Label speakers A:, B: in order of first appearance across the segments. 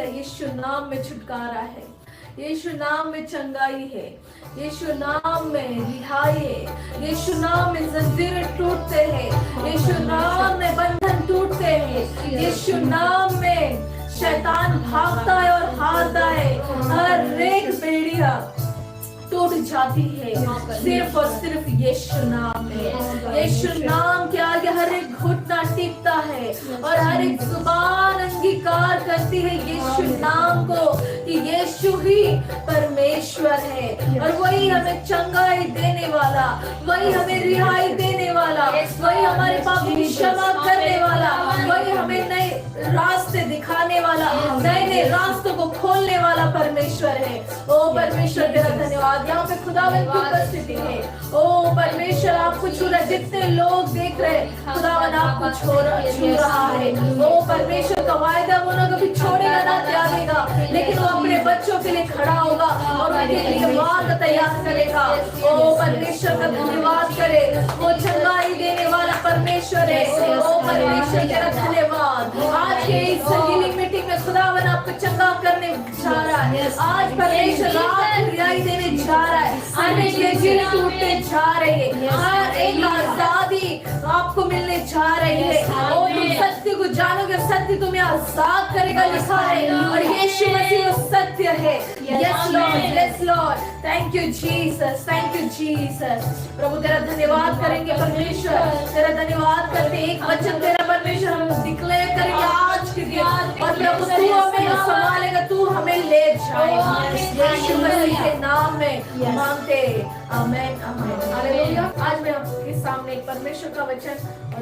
A: है। यीशु नाम में छुटकारा है, यीशु नाम में चंगाई है, यीशु नाम में रिहाई है, यीशु नाम में जंजीरें टूटते हैं, यीशु नाम में बंधन टूटते हैं, यीशु नाम में शैतान भागता है और हारता है। हर एक बेड़िया टूट जाती है सिर्फ और सिर्फ यीशु नाम में। यीशु नाम के आगे हर एक घुटना टिकता है और हर एक जुबान अंगीकार करती है यीशु नाम को कि यीशु ही परमेश्वर है और वही हमें चंगाई देने वाला, वही हमें रिहाई देने वाला, वही हमारे पापों की क्षमा करने वाला, वही हमें नए रास्ते दिखाने वाला, नए नए रास्तों को खोलने वाला परमेश्वर है। ओ परमेश्वर तेरा धन्यवाद। यहाँ पे खुदावन की उपस्थिति है। ओ परमेश्वर आपको छू रहा, जितने लोग देख रहे खुदावन आपको छू रहा है। ओ परमेश्वर का वायदा वो ना कभी छोड़ेगा ना त्यागेगा, लेकिन वो अपने बच्चों के लिए खड़ा होगा और उनके लिए मार्ग तैयार करेगा। ओ परमेश्वर का धन्यवाद करे, वो चंगाई देने वाला परमेश्वर है। ओ परमेश्वर तेरा धन्यवाद। आज के इस हीलिंग मीटिंग में खुदावन आपको चंगा करने जा रहा है। आज परमेश्वर आपको रिहाई देने जा रहा है। हर एक जंजीरें टूटने जा रही है, हर एक आजादी आपको मिलने जा रही है। और तुम सत्य को जानोगे, सत्य तुम्हें आजाद करेगा लिखा है और यीशु मसीह वो सत्य है। Yes Lord, yes Lord, thank you Jesus, thank you Jesus. प्रभु तेरा धन्यवाद करेंगे परमेश्वर, तेरा धन्यवाद करते एक वचन तेरा परमेश्वर हम डिक्लेयर करेंगे आज के दिन और प्रभु तू हमें संभालेगा, तू हमें ले जाएगा। यीशु मसीह के नाम में मांगते, आमीन आमीन हालेलुया। आज मैं आपके सामने एक परमेश्वर का वचन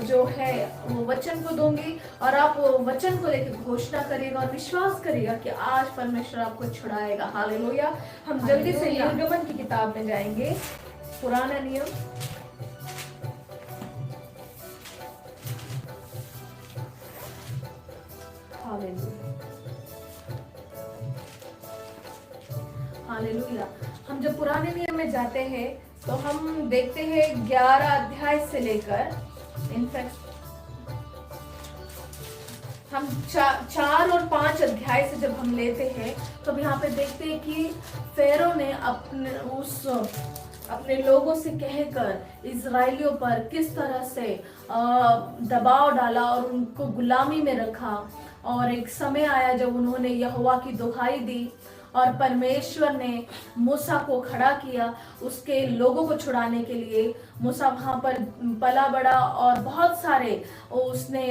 A: जो है वो वचन को दूंगी और आप वो वचन को लेकर घोषणा करिएगा और विश्वास करिएगा कि आज परमेश्वर आपको छुड़ाएगा। हालेलुया। हम जल्दी से निर्गमन की किताब में जाएंगे, पुराना नियम हालेलुया। हम जब पुराने नियम में जाते हैं तो हम देखते हैं 11 अध्याय से लेकर इनफैक्ट हम 4 और 5 अध्याय से जब हम लेते हैं तो यहाँ पे देखते हैं कि फेरो ने अपने लोगों से कहकर इजराइलियों पर किस तरह से दबाव डाला और उनको गुलामी में रखा। और एक समय आया जब उन्होंने यहोवा की दुहाई दी और परमेश्वर ने मूसा को खड़ा किया उसके लोगों को छुड़ाने के लिए। मूसा वहाँ पर पला बड़ा और बहुत सारे उसने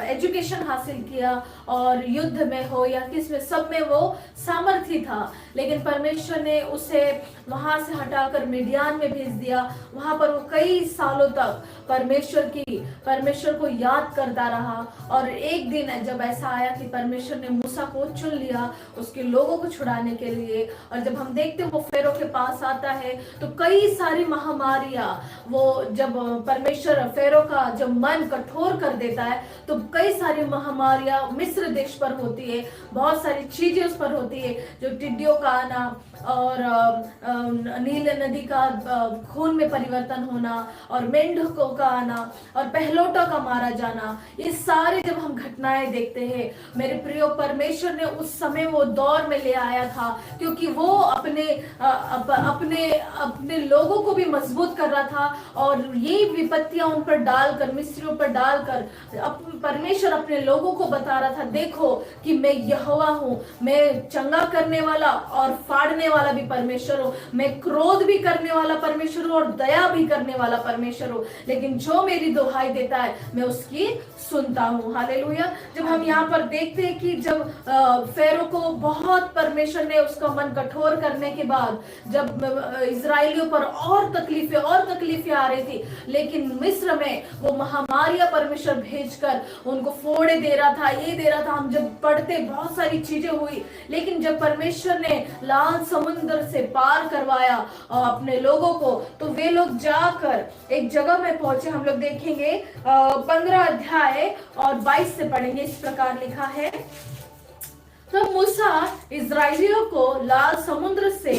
A: एजुकेशन हासिल किया और युद्ध में हो या किस में सब में वो सामर्थ्य था, लेकिन परमेश्वर ने उसे वहाँ से हटाकर मिडियान में भेज दिया। वहाँ पर वो कई सालों तक परमेश्वर को याद करता रहा। और एक दिन जब ऐसा आया कि परमेश्वर ने मूसा को चुन लिया उसके लोगों को छुड़ाने के लिए, और जब हम देखते वो फेरो के पास आता है तो कई सारी महामारियां, वो जब परमेश्वर फेरो का जब मन कठोर कर देता है तो कई सारी महामारियां मिस्र देश पर होती है, बहुत सारी चीजें उस पर होती है, जो टिड्डियों का आना और नील नदी का खून में परिवर्तन होना और मेंढकों का आना और पहलोटों का मारा जाना। ये सारे जब हम घटनाएं देखते हैं मेरे प्रियो, परमेश्वर ने उस समय वो दौर में ले आया था क्योंकि वो अपने लोगों को भी मजबूत कर रहा था और ये विपत्तियां उन पर डालकर, मिस्रियों पर डालकर परमेश्वर अपने लोगों को बता रहा था, देखो कि मैं यहोवा हूँ, मैं चंगा करने वाला और फाड़ने वाला भी परमेश्वर हूँ, मैं क्रोध भी करने वाला परमेश्वर हूँ और दया भी करने वाला परमेश्वर हूँ, लेकिन जो मेरी दुहाई देता है मैं उसकी सुनता हूँ। हालेलुया। जब हम यहाँ पर देखते हैं कि जब फेरो को बहुत परमेश्वर ने उसका मन कठोर करने के बाद जब इजराइलियों पर और तकलीफें आ रही थी, लेकिन मिस्र में वो महामारियां परमेश्वर भेजकर उनको फोड़े दे रहा था, ये दे रहा था। हम जब पढ़ते बहुत सारी चीजें हुई, लेकिन जब परमेश्वर ने लाल समुद्र से पार करवाया अपने लोगों को तो वे लोग जाकर एक जगह में पहुंचे। हम लोग देखेंगे 15 अध्याय और 22 से पढ़ेंगे। इस प्रकार लिखा है, तो मूसा इजराइलियों को लाल समुद्र से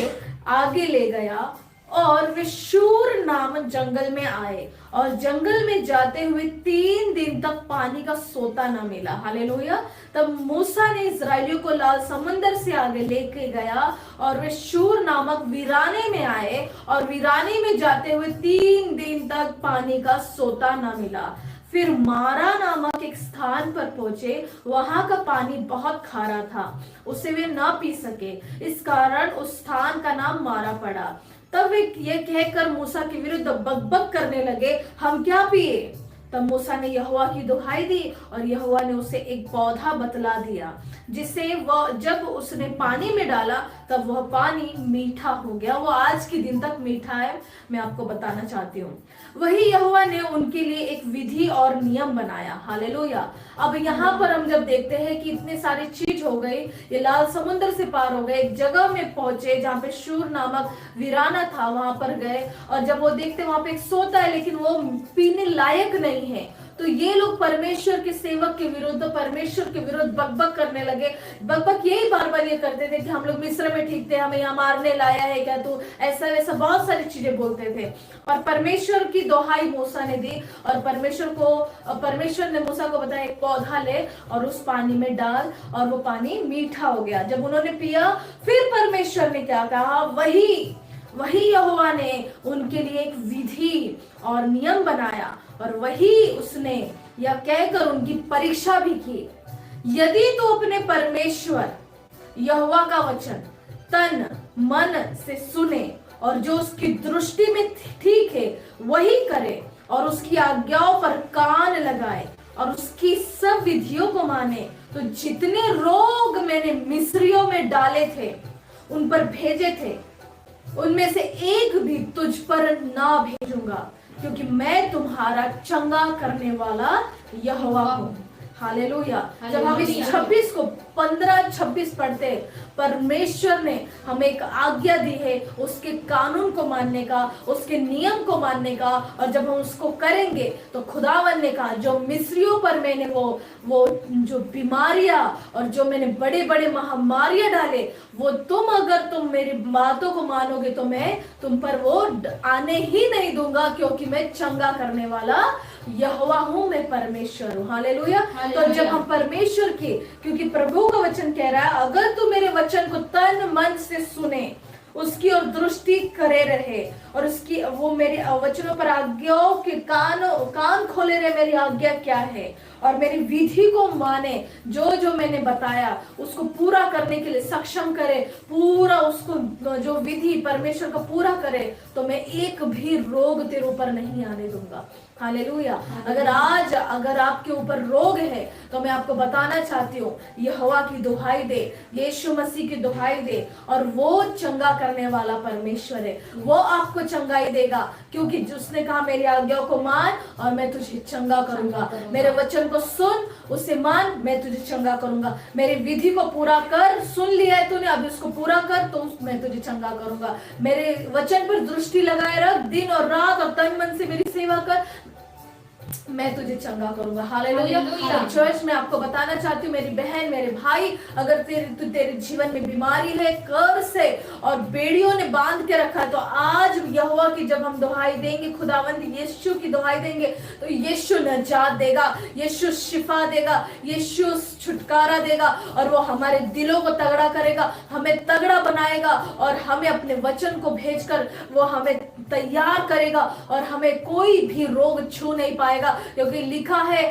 A: आगे ले गया और वे शूर नामक जंगल में आए और जंगल में जाते हुए 3 दिन तक पानी का सोता न मिला। हालेलुया। तब मूसा ने इस्राएलियों को लाल समंदर से आगे लेके गया और वे शूर नामक वीराने में आए और वीराने में जाते हुए 3 दिन तक पानी का सोता न मिला। फिर मारा नामक एक स्थान पर पहुंचे, वहां का पानी बहुत खारा था, उसे वे ना पी सके, इस कारण उस स्थान का नाम मारा पड़ा। तब वे ये कहकर मूसा के विरुद्ध बकबक करने लगे, हम क्या पिए? तब मूसा ने यहोवा की दुहाई दी और यहोवा ने उसे एक पौधा बतला दिया, जिसे वह जब उसने पानी में डाला तब वह पानी मीठा हो गया। वो आज के दिन तक मीठा है, मैं आपको बताना चाहती हूँ। वही यहोवा ने उनके लिए एक विधि और नियम बनाया। हालेलुया। अब यहाँ पर हम जब देखते हैं कि इतने सारी चीज हो गई, ये लाल समुद्र से पार हो गए, एक जगह में पहुंचे जहाँ पे शूर नामक वीराना था, वहां पर गए और जब वो देखते वहां पे एक सोता है लेकिन वो पीने लायक नहीं है, तो ये लोग परमेश्वर के सेवक के विरुद्ध, परमेश्वर के विरुद्ध बकबक करने लगे। बकबक यही बार बार ये करते थे कि हम लोग मिस्र में ठीक थे, हमें यहाँ मारने लाया है क्या तू, ऐसा वैसा बहुत सारी चीजें बोलते थे। और परमेश्वर की दोहाई मूसा ने दी और परमेश्वर ने मूसा को बताया एक पौधा ले और उस पानी में डाल, और वो पानी मीठा हो गया। जब उन्होंने पिया, फिर परमेश्वर ने क्या कहा, वही यहोवा ने उनके लिए एक विधि और नियम बनाया और वही उसने यह कहकर उनकी परीक्षा भी की, यदि तू अपने परमेश्वर यहोवा का वचन तन मन से सुने और जो उसकी दृष्टि में ठीक है वही करे और उसकी आज्ञाओं पर कान लगाए और उसकी सब विधियों को माने, तो जितने रोग मैंने मिस्रियों में डाले थे, उन पर भेजे थे, उनमें से एक भी तुझ पर ना भेजूंगा, क्योंकि मैं तुम्हारा चंगा करने वाला यहोवा हूँ। हालेलुया। जब हम इस 26 को 15-26 पढ़ते, परमेश्वर ने हमें एक आज्ञा दी है उसके कानून को मानने का, उसके नियम को मानने का, और जब हम उसको करेंगे तो खुदावन ने कहा जो मिस्रियों पर मैंने वो जो बीमारियां और जो मैंने बड़े बड़े महामारियां डाले, वो अगर तुम मेरी बातों को मानोगे तो मैं तुम पर वो आने ही नहीं दूंगा, क्योंकि मैं चंगा करने वाला यहोवा हूँ, मैं परमेश्वर हूँ। हालेलुया। तो जब हम परमेश्वर की, क्योंकि प्रभु का वचन कह रहा है अगर तू मेरे वचन को तन मन से सुने, उसकी और दृष्टि करे रहे और उसकी वो मेरे वचनों पर आज्ञाओं के कान खोले रहे, मेरी आज्ञा क्या है, और मेरी विधि को माने, जो जो मैंने बताया उसको पूरा करने के लिए सक्षम करे, पूरा उसको जो विधि परमेश्वर का पूरा करे, तो मैं एक भी रोग तेरे ऊपर नहीं आने दूंगा। हालेलुया। अगर आपके ऊपर रोग है तो मैं आपको बताना चाहती हूँ, यहोवा की दुहाई दे, यीशु मसीह की दुहाई दे, और वो चंगा करने वाला परमेश्वर है, वो आपको चंगाई देगा, क्योंकि जिसने कहा मेरी आज्ञाओं को मान और मैं तुझे चंगा करूंगा, मेरे वचन को सुन, उसे मान, मैं तुझे चंगा करूंगा, मेरी विधि को पूरा कर, सुन लिया है तूने, अब इसको पूरा कर तो मैं तुझे चंगा करूंगा, मेरे वचन पर दृष्टि लगाए रख, दिन और रात और तन मन से मेरी सेवा कर, मैं तुझे चंगा करूंगा। हालेलुया। चर्च में आपको बताना चाहती हूँ, मेरी बहन, मेरे भाई, अगर तेरे जीवन में बीमारी है, कर्ज है और बेड़ियों ने बांध के रखा है, तो आज यहोवा की जब हम दुहाई देंगे, खुदावंद यीशु की दुहाई देंगे, तो यीशु नजात देगा, यीशु शिफा देगा, यीशु छुटकारा देगा, और वो हमारे दिलों को तगड़ा करेगा, हमें तगड़ा बनाएगा, और हमें अपने वचन को भेजकर वो हमें तैयार करेगा, और हमें कोई भी रोग छू नहीं पाएगा, क्योंकि लिखा है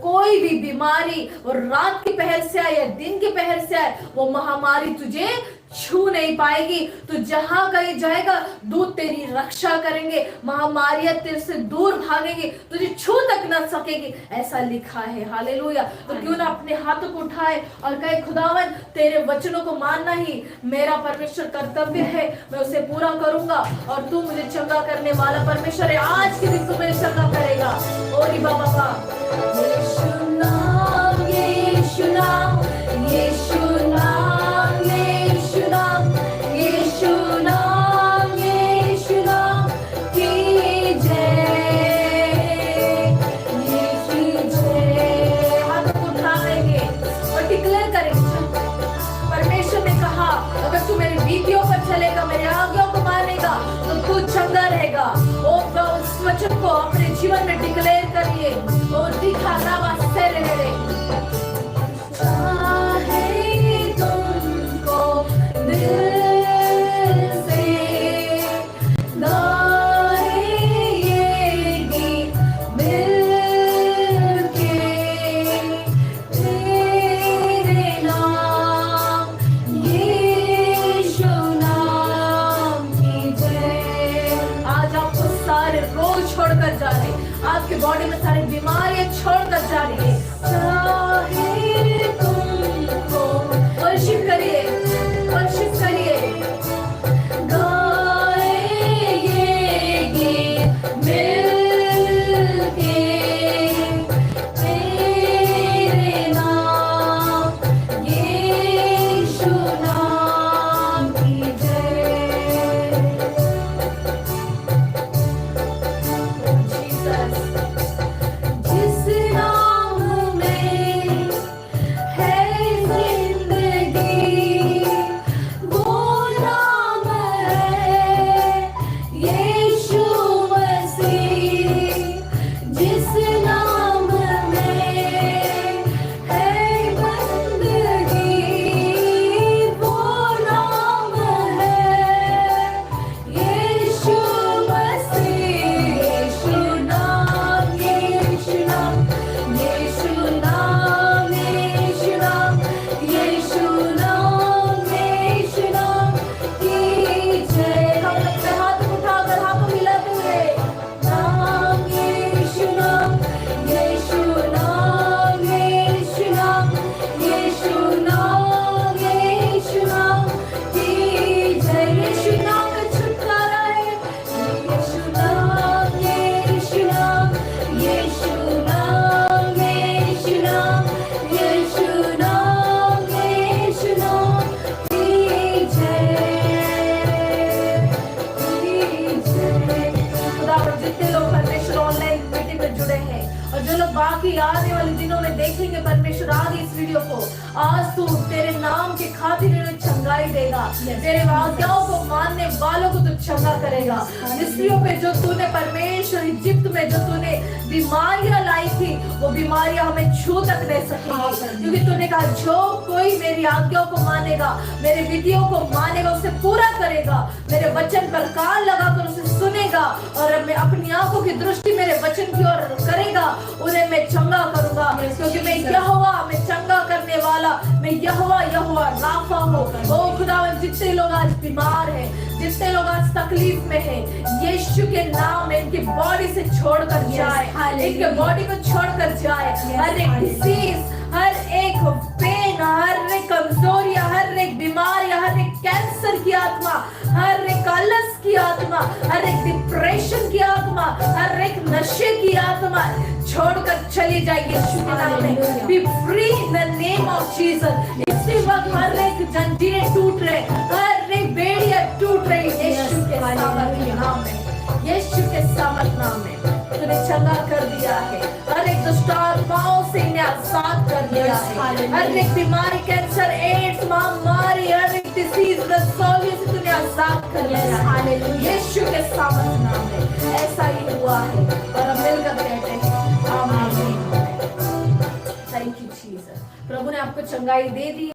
A: कोई भी बीमारी और रात की पहर से आए या दिन की पहर से आए, वो महामारी तुझे छू नहीं पाएगी। तो जहां कहीं जाएगा दूत तेरी रक्षा करेंगे, महामारियां तेरे से दूर भागेंगी, तुझे छू तक न सकेगी, ऐसा लिखा है। हालेलुया। तो क्यों ना अपने हाथों को उठाए और कहे खुदावन तेरे वचनों को मानना ही मेरा परमेश्वर कर्तव्य है, मैं उसे पूरा करूंगा, और तू मुझे चंगा करने वाला परमेश्वर है, आज के दिन तू मुझे चंगा करेगा। ओरी बाबा, यीशु नाम, यीशु नाम, यीशु नाम, यीशु नाम, यीशु नाम, यीशु नाम की जय, की जय। हाथ उठाएंगे और डिक्लेयर करेंगे, परमेश्वर ने कहा अगर तू मेरी विधियों पर चलेगा, मेरे आज्ञाओं को मानेगा, तो तू जीवन में डिक्लेयर करिए और दिखा रवा से रे चाहे तुमको दिल से गाए ये गीत मिलके तेरे नाम यीशु नाम की जय। आज आपको सारे रोग छोड़कर जा रहे, आपके बॉडी में सारी बीमारियां छोड़कर जा रही है। चाहे तुमको वर्शिप करिए, वर्शिप करिए। गाए ये गीत मिलके तेरे नाम यीशु नाम की जय। जीसस, जिस नाम में है जिंदगी वो नाम है यीशु मसीह। जिस नाम में है बंदगी वो नाम है यीशु मसीह। यीशु नाम, यीशु नाम, यीशु नाम, यीशु नाम, यीशु नाम, यीशु नाम की जय। हम अपने हाथ उठाकर हाथों मिलाते हुए नाम यीशु नाम, यीशु नाम, यीशु नाम, यीशु नाम, यीशु नाम की जय। यीशु नाम में छुटकारा है। यीशु नाम, यीशु नाम, यीशु नाम, यीशु नाम, यीशु नाम, यीशु नाम की जय, की जय। खुदा पर जितने लोग परमेश्वर ऑनलाइन मीटिंग में जुड़े हैं और जो लोग बाकी आने वाले दिनों में देखेंगे परमेश्वर आज इस वीडियो को, आज तू तेरे नाम के खातिर इन्हें चंगाई देगा। तेरे आज्ञाओं को मानने वालों को तू चंगा करेगा। मिस्रियों पे जो तूने परमेश्वर इजिप्ट में जो तूने बीमारियां लाई थी वो बीमारियां हमें छू तक नहीं सकेंगी, क्योंकि तूने कहा जो कोई मेरी आज्ञाओं को मानेगा, मेरे विधियों को मानेगा, उसे पूरा करेगा, मेरे वचन पर कान लगाकर उसे सुनेगा और मैं अपनी आंखों की दृष्टि मेरे वचन की ओर करेगा, उन्हें मैं चंगा करूंगा। क्योंकि मैं यहोवा, मैं चंगा करने वाला, मैं यहोवा यहोवा राफा हूँ। ओ खुदावन, जितने लोग आज बीमार हैं, जितने लोग आज तकलीफ में हैं, यीशु के नाम में इनकी बॉडी से छोड़कर जाए, इनके बॉडी को छोड़कर जाए। हर एक डिसीज, हर एक पेन, हर एक कमजोरियां, हर एक बीमारियां, हर एक कैंसर की आत्मा, हर एक आलस की आत्मा, हर एक डिप्रेशन की आत्मा, हर एक नशे की आत्मा छोड़कर चली जाए यीशु के नाम में। B free in the name of Jesus. इसी वक्त हर एक जंजीरें टूट रहे, हर एक बेड़ियां टूट रही यीशु के नाम में, यीशु के सामर्थ नाम में। तूने चंगा कर दिया है, हर एक दुष्ट आत्माओं से इन्हें आजाद कर दिया है। हर एक बीमारी, कैंसर, एड्स, महामारी, हर एक डिसीज, रसोलियों से तूने आजाद कर दिया है यीशु के सामर्थ नाम में। ऐसा ही हुआ है और हम मिलकर कहते हैं आमीन। Thank you Jesus. प्रभु ने आपको चंगाई दे दी।